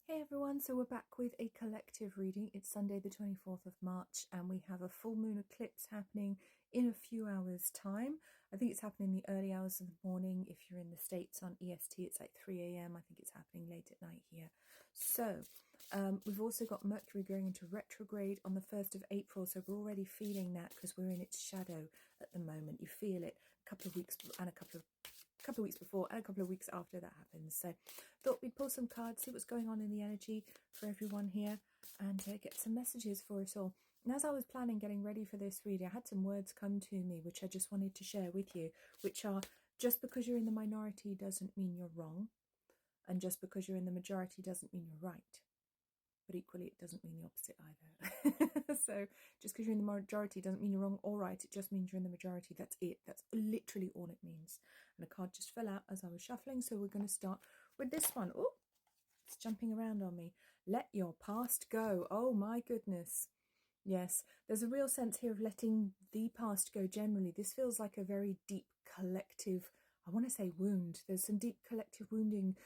Hey everyone, so we're back with a collective reading. It's Sunday the 24th of March and we have a full moon eclipse happening in a few hours time. I think it's happening in the early hours of the morning. If you're in the States on EST, it's like 3 a.m. I think it's happening late at night here. So we've also got Mercury going into retrograde on the 1st of April. So we're already feeling that because we're in its shadow at the moment. You feel it a couple of weeks and a couple of weeks before and a couple of weeks after that happens. So thought we'd pull some cards, see what's going on in the energy for everyone here, and get some messages for us all. And as I was planning getting ready for this reading, I had some words come to me which I just wanted to share with you, which are: just because you're in the minority doesn't mean you're wrong, and just because you're in the majority doesn't mean you're right. But equally, it doesn't mean the opposite either. So just because you're in the majority doesn't mean you're wrong or right. It just means you're in the majority. That's it. That's literally all it means. And a card just fell out as I was shuffling. So we're going to start with this one. Oh, it's jumping around on me. Let your past go. Oh my goodness. Yes, there's a real sense here of letting the past go generally. This feels like a very deep collective, I want to say wound. There's some deep collective wounding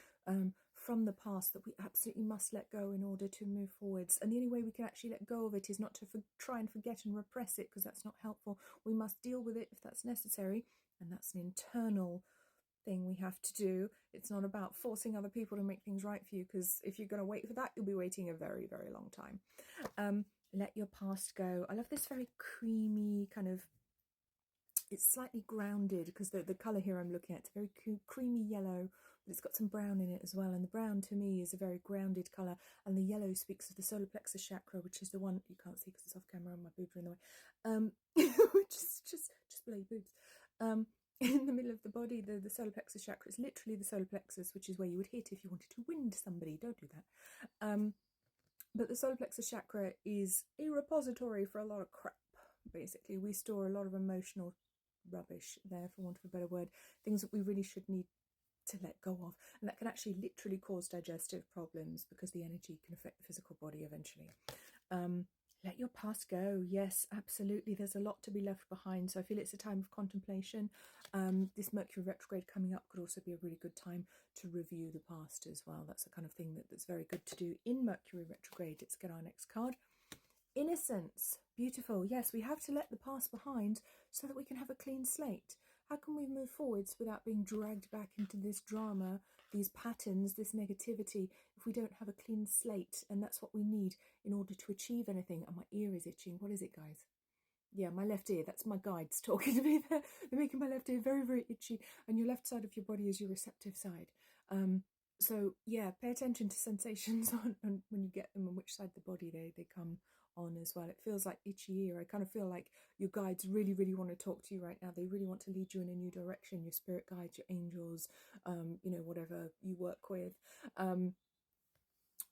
from the past that we absolutely must let go in order to move forwards. And the only way we can actually let go of it is not to try and forget and repress it, because that's not helpful. We must deal with it if that's necessary. And that's an internal thing we have to do. It's not about forcing other people to make things right for you, because if you're going to wait for that, you'll be waiting a very, very long time. Let your past go. I love this very creamy kind of, it's slightly grounded because the colour here I'm looking at, it's a very creamy yellow, but it's got some brown in it as well. And the brown to me is a very grounded colour. And the yellow speaks of the solar plexus chakra, which is the one you can't see because it's off camera and my boobs are in the way, which is just below your boobs. In the middle of the body, the solar plexus chakra is literally the solar plexus, which is where you would hit if you wanted to wind somebody. Don't do that. But the solar plexus chakra is a repository for a lot of crap, basically. We store a lot of emotional rubbish there, for want of a better word, things that we really should need to let go of. And that can actually literally cause digestive problems because the energy can affect the physical body eventually. Let your past go. Yes, absolutely. There's a lot to be left behind. So I feel it's a time of contemplation. This Mercury retrograde coming up could also be a really good time to review the past as well. That's the kind of thing that's very good to do in Mercury retrograde. Let's get our next card. Innocence. Beautiful. Yes, we have to let the past behind so that we can have a clean slate. How can we move forwards without being dragged back into this drama, these patterns, this negativity, if we don't have a clean slate? And that's what we need in order to achieve anything. And my ear is itching. What is it, guys? Yeah, my left ear. That's my guides talking to me there. They're making my left ear very, very itchy. And your left side of your body is your receptive side. So yeah, pay attention to sensations on when you get them and which side of the body they come on as well. It feels like itchy ear. I kind of feel like your guides really, really want to talk to you right now. They really want to lead you in a new direction. Your spirit guides, your angels, whatever you work with.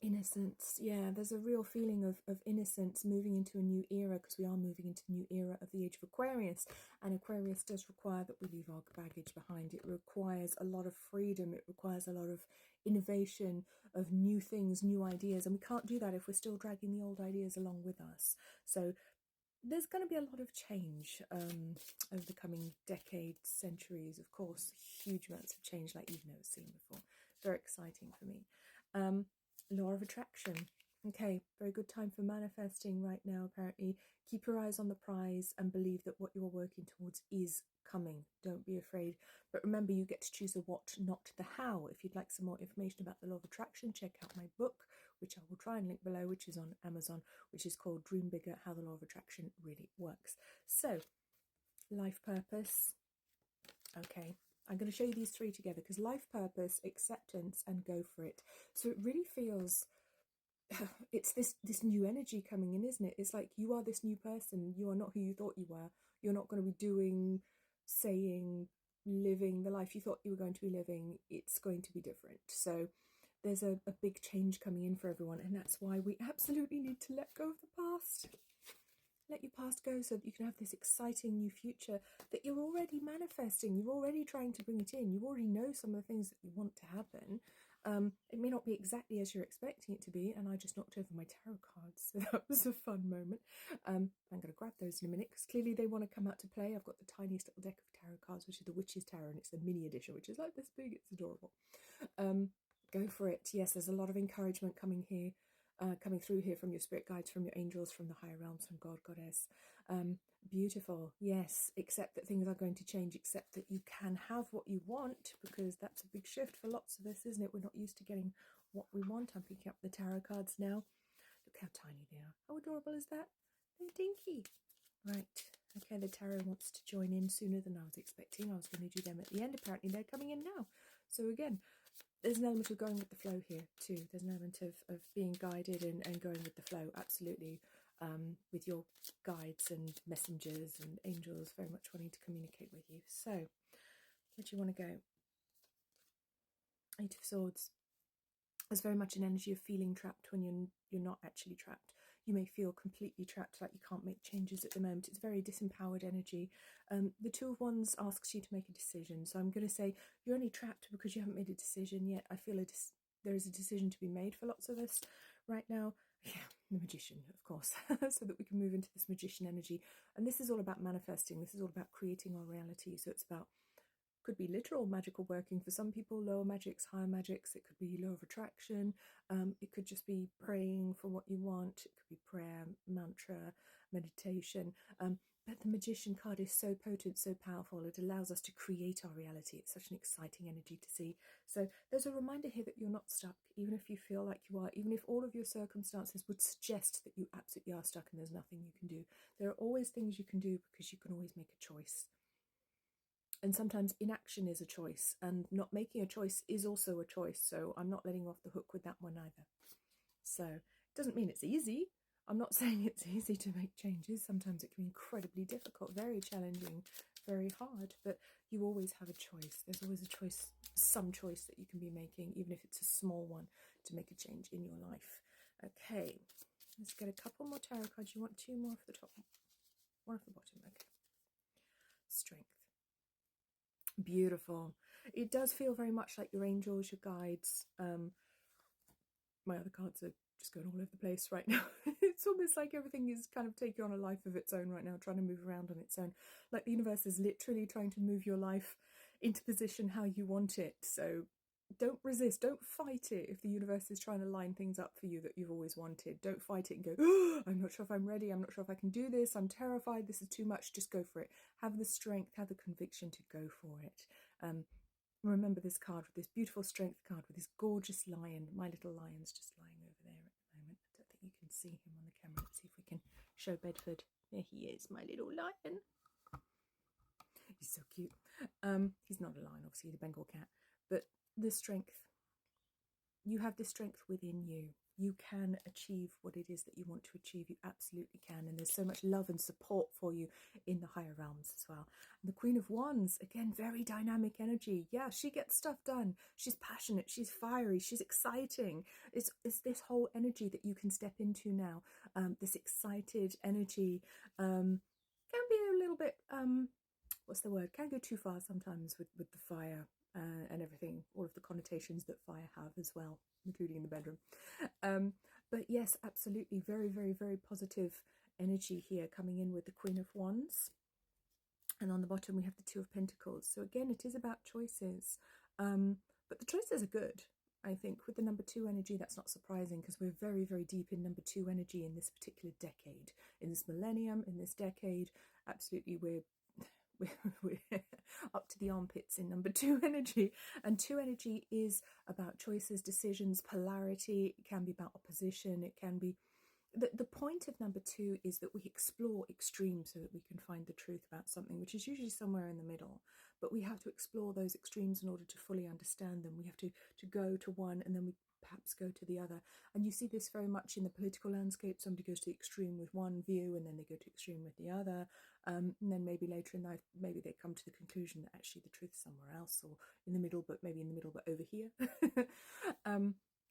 Innocence. Yeah, there's a real feeling of innocence moving into a new era, because we are moving into a new era of the age of Aquarius, and Aquarius does require that we leave our baggage behind. It requires a lot of freedom. It requires a lot of innovation, of new things, new ideas, and we can't do that if we're still dragging the old ideas along with us. So there's going to be a lot of change over the coming decades, centuries, of course, huge amounts of change like you've never seen before. Very exciting for me. Law of attraction. Okay, very good time for manifesting right now, apparently. Keep your eyes on the prize and believe that what you're working towards is coming. Don't be afraid. But remember, you get to choose the what, not the how. If you'd like some more information about the law of attraction, check out my book, which I will try and link below, which is on Amazon, which is called Dream Bigger, How the Law of Attraction Really Works. So, life purpose. Okay. I'm going to show you these three together, because life purpose, acceptance, and go for it. So it really feels, it's this new energy coming in, isn't it? It's like you are this new person. You are not who you thought you were. You're not going to be doing, saying, living the life you thought you were going to be living. It's going to be different. So there's a big change coming in for everyone, and that's why we absolutely need to let go of the past. Let your past go so that you can have this exciting new future that you're already manifesting. You're already trying to bring it in. You already know some of the things that you want to happen. It may not be exactly as you're expecting it to be, and I just knocked over my tarot cards, so that was a fun moment. I'm going to grab those in a minute, because clearly they want to come out to play. I've got the tiniest little deck of tarot cards, which is the Witch's Tarot, and it's the mini edition, which is like this big. It's adorable. Go for it. Yes, there's a lot of encouragement coming here, coming through here from your spirit guides, from your angels, from the higher realms, from God, Goddess. Beautiful. Yes, accept that things are going to change, accept that you can have what you want, because that's a big shift for lots of us, isn't it? We're not used to getting what we want. I'm picking up the tarot cards now. Look how tiny they are. How adorable is that? They're dinky. Right. Okay, the tarot wants to join in sooner than I was expecting. I was going to do them at the end. Apparently they're coming in now. So again, there's an element of going with the flow here too. There's an element of being guided and going with the flow, absolutely, with your guides and messengers and angels very much wanting to communicate with you. So, where do you want to go? Eight of Swords. There's very much an energy of feeling trapped when you're not actually trapped. You may feel completely trapped, like you can't make changes at the moment. It's very disempowered energy. The Two of Wands asks you to make a decision. So I'm going to say you're only trapped because you haven't made a decision yet. I feel there is a decision to be made for lots of us right now. Yeah, the Magician, of course, so that we can move into this Magician energy. And this is all about manifesting. This is all about creating our reality. So it's about, could be literal magical working for some people, lower magics, higher magics. It could be law of attraction. It could just be praying for what you want. It could be prayer, mantra, meditation. But the Magician card is so potent, so powerful. It allows us to create our reality. It's such an exciting energy to see. So there's a reminder here that you're not stuck, even if you feel like you are, even if all of your circumstances would suggest that you absolutely are stuck and there's nothing you can do. There are always things you can do, because you can always make a choice. And sometimes inaction is a choice, and not making a choice is also a choice. So I'm not letting off the hook with that one either. So it doesn't mean it's easy. I'm not saying it's easy to make changes. Sometimes it can be incredibly difficult, very challenging, very hard, but you always have a choice. There's always a choice, some choice that you can be making, even if it's a small one, to make a change in your life. Okay, let's get a couple more tarot cards. You want two more off the top, one off the bottom. Okay. Strength. Beautiful. It does feel very much like your angels, your guides. My other cards are just going all over the place right now. It's almost like everything is kind of taking on a life of its own right now, trying to move around on its own. Like the universe is literally trying to move your life into position how you want it. So don't resist, don't fight it if the universe is trying to line things up for you that you've always wanted. Don't fight it and go, oh, I'm not sure if I'm ready, I'm not sure if I can do this, I'm terrified, this is too much. Just go for it. Have the strength, have the conviction to go for it. Remember this card with this beautiful strength card with this gorgeous lion. My little lion's just lying over there at the moment. I don't think you can see him on the camera. Let's see if we can show Bedford. There he is, my little lion. He's so cute. He's not a lion, obviously, he's a Bengal cat. But the strength, you have the strength within you. You can achieve what it is that you want to achieve. You absolutely can. And there's so much love and support for you in the higher realms as well. And the Queen of Wands, again, very dynamic energy. Yeah, she gets stuff done. She's passionate. She's fiery. She's exciting. It's this whole energy that you can step into now. This excited energy can be a little bit, what's the word? Can go too far sometimes with the fire. And everything, all of the connotations that fire have as well, including in the bedroom. But yes, absolutely, very, very, very positive energy here coming in with the Queen of Wands. And on the bottom we have the Two of Pentacles. So again, it is about choices. But the choices are good. I think with the number 2 energy, that's not surprising, because we're very, very deep in number 2 energy in this particular decade, in this millennium, in this decade. Absolutely, we're up to the armpits in number 2 energy. And 2 energy is about choices, decisions, polarity. It can be about opposition. It can be the point of number 2 is that we explore extremes so that we can find the truth about something, which is usually somewhere in the middle. But we have to explore those extremes in order to fully understand them. We have to go to one, and then we perhaps go to the other. And you see this very much in the political landscape. Somebody goes to extreme with one view, and then they go to extreme with the other. And then maybe later in life, maybe they come to the conclusion that actually the truth is somewhere else, or in the middle, but maybe in the middle, but over here.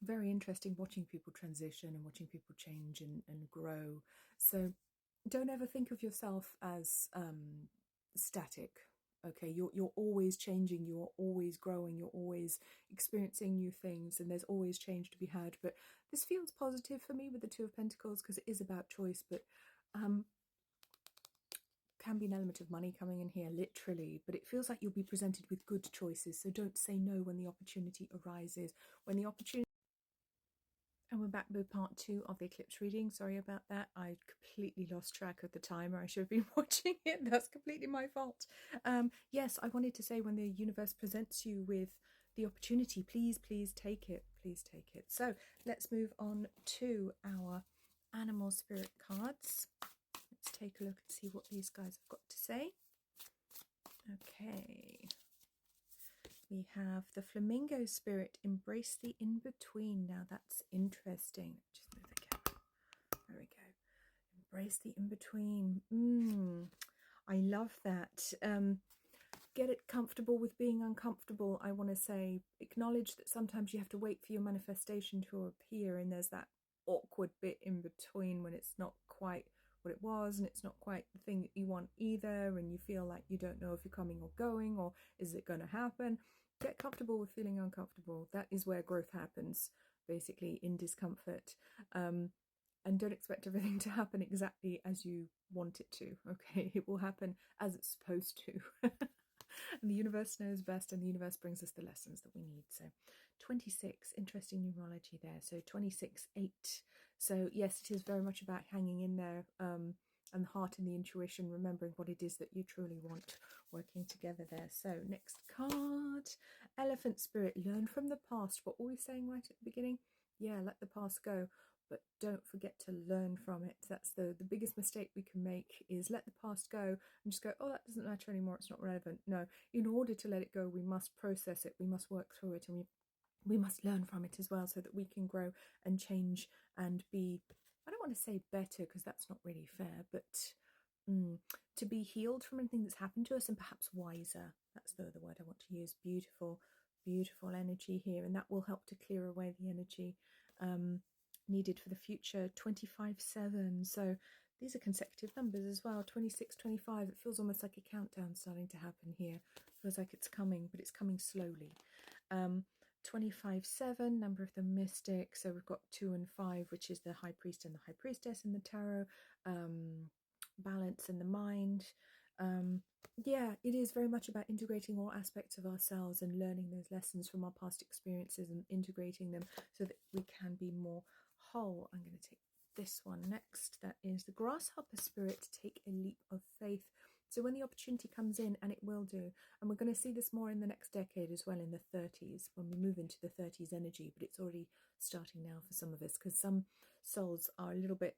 Very interesting watching people transition and watching people change and grow. So don't ever think of yourself as static. Okay, you're always changing, you're always growing, you're always experiencing new things, and there's always change to be had. But this feels positive for me with the Two of Pentacles, because it is about choice, but can be an element of money coming in here, literally, but it feels like you'll be presented with good choices. So don't say no when the opportunity arises. When the opportunity... And we're back with part 2 of the eclipse reading. Sorry about that. I completely lost track of the timer. I should have been watching it. That's completely my fault. Yes, I wanted to say when the universe presents you with the opportunity, please take it. Please take it. So let's move on to our animal spirit cards. Let's take a look and see what these guys have got to say. Okay. We have the flamingo spirit, embrace the in-between. Now that's interesting. Just move the camera. There we go. Embrace the in-between. I love that. Get it comfortable with being uncomfortable, I want to say. Acknowledge that sometimes you have to wait for your manifestation to appear, and there's that awkward bit in between when it's not quite what it was and it's not quite the thing that you want either, and you feel like you don't know if you're coming or going, or is it going to happen. Get comfortable with feeling uncomfortable. That is where growth happens, basically, in discomfort. And don't expect everything to happen exactly as you want it to, okay? It will happen as it's supposed to. And the universe knows best, and the universe brings us the lessons that we need. So 26, interesting numerology there. So 26, 8. So yes, it is very much about hanging in there, and the heart and the intuition, remembering what it is that you truly want, working together there. So next card, elephant spirit, learn from the past. What were we saying right at the beginning? Yeah, let the past go, but don't forget to learn from it. That's the biggest mistake we can make, is let the past go and just go, oh, that doesn't matter anymore, it's not relevant. No, in order to let it go, we must process it, we must work through it, and we must learn from it as well, so that we can grow and change and be, I don't want to say better because that's not really fair, but to be healed from anything that's happened to us, and perhaps wiser. That's the word I want to use. Beautiful, beautiful energy here, and that will help to clear away the energy needed for the future. 25-7. So these are consecutive numbers as well. 26, 25. It feels almost like a countdown starting to happen here. Feels like it's coming, but it's coming slowly. 25-7, number of the mystic. So we've got 2 and 5, which is the high priest and the high priestess in the tarot. Balance in the mind. Yeah, it is very much about integrating all aspects of ourselves and learning those lessons from our past experiences and integrating them so that we can be more whole. I'm going to take this one next. That is the grasshopper spirit, take a leap of faith. So when the opportunity comes in, and it will do, and we're going to see this more in the next decade as well, in the 30s, when we move into the 30s energy, but it's already starting now for some of us, because some souls are a little bit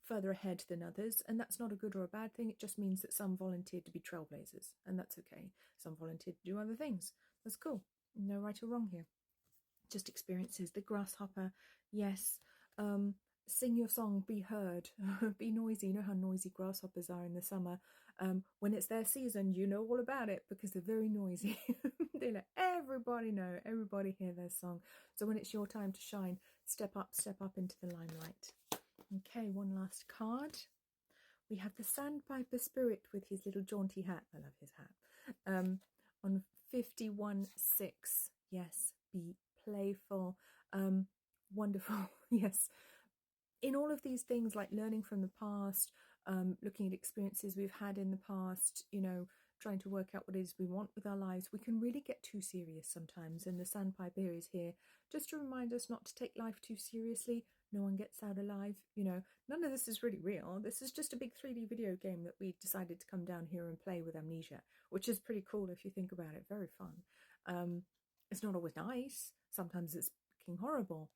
further ahead than others, and that's not a good or a bad thing. It just means that some volunteered to be trailblazers, and that's okay. Some volunteered to do other things. That's cool. No right or wrong here. Just experiences. The grasshopper, yes. Sing your song, be heard, be noisy. You know how noisy grasshoppers are in the summer. When it's their season, you know all about it because they're very noisy. They let everybody know, everybody hear their song. So when it's your time to shine, step up into the limelight. Okay, one last card. We have the sandpiper spirit with his little jaunty hat. I love his hat. On 51-6. Yes, be playful. Wonderful. Yes. In all of these things, like learning from the past, looking at experiences we've had in the past, you know, trying to work out what it is we want with our lives, we can really get too serious sometimes. And the sandpiper is here just to remind us not to take life too seriously. No one gets out alive. You know, none of this is really real. This is just a big 3D video game that we decided to come down here and play with amnesia, which is pretty cool if you think about it. Very fun. It's not always nice. Sometimes it's fucking horrible.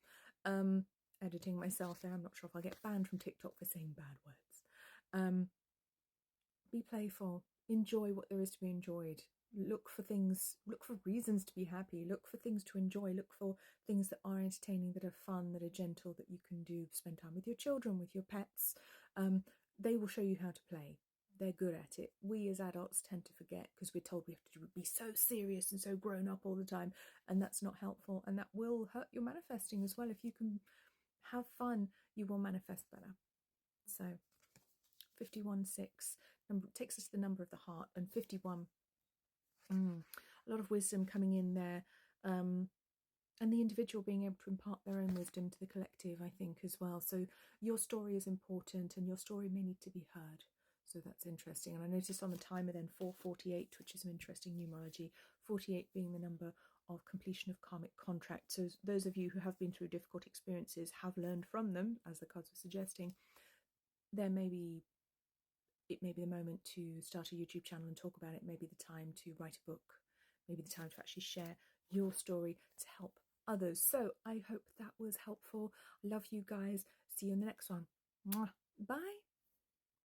Editing myself there. I'm not sure if I'll get banned from TikTok for saying bad words. Be playful. Enjoy what there is to be enjoyed. Look for things, look for reasons to be happy, look for things to enjoy, look for things that are entertaining, that are fun, that are gentle, that you can do. Spend time with your children, with your pets. They will show you how to play. They're good at it. We as adults tend to forget because we're told we have to be so serious and so grown up all the time, and that's not helpful, and that will hurt your manifesting as well. If you can have fun, you will manifest better. So 51-6 takes us to the number of the heart, and 51, a lot of wisdom coming in there, and the individual being able to impart their own wisdom to the collective, I think, as well. So your story is important, and your story may need to be heard. So that's interesting. And I noticed on the timer then 448, which is an interesting numerology, 48 being the number of completion of karmic contract. So those of you who have been through difficult experiences, have learned from them, as the cards were suggesting, there may be, it may be the moment to start a YouTube channel and talk about it, maybe the time to write a book, maybe the time to actually share your story to help others. So I hope that was helpful. I love you guys. See you in the next one. Mwah. Bye.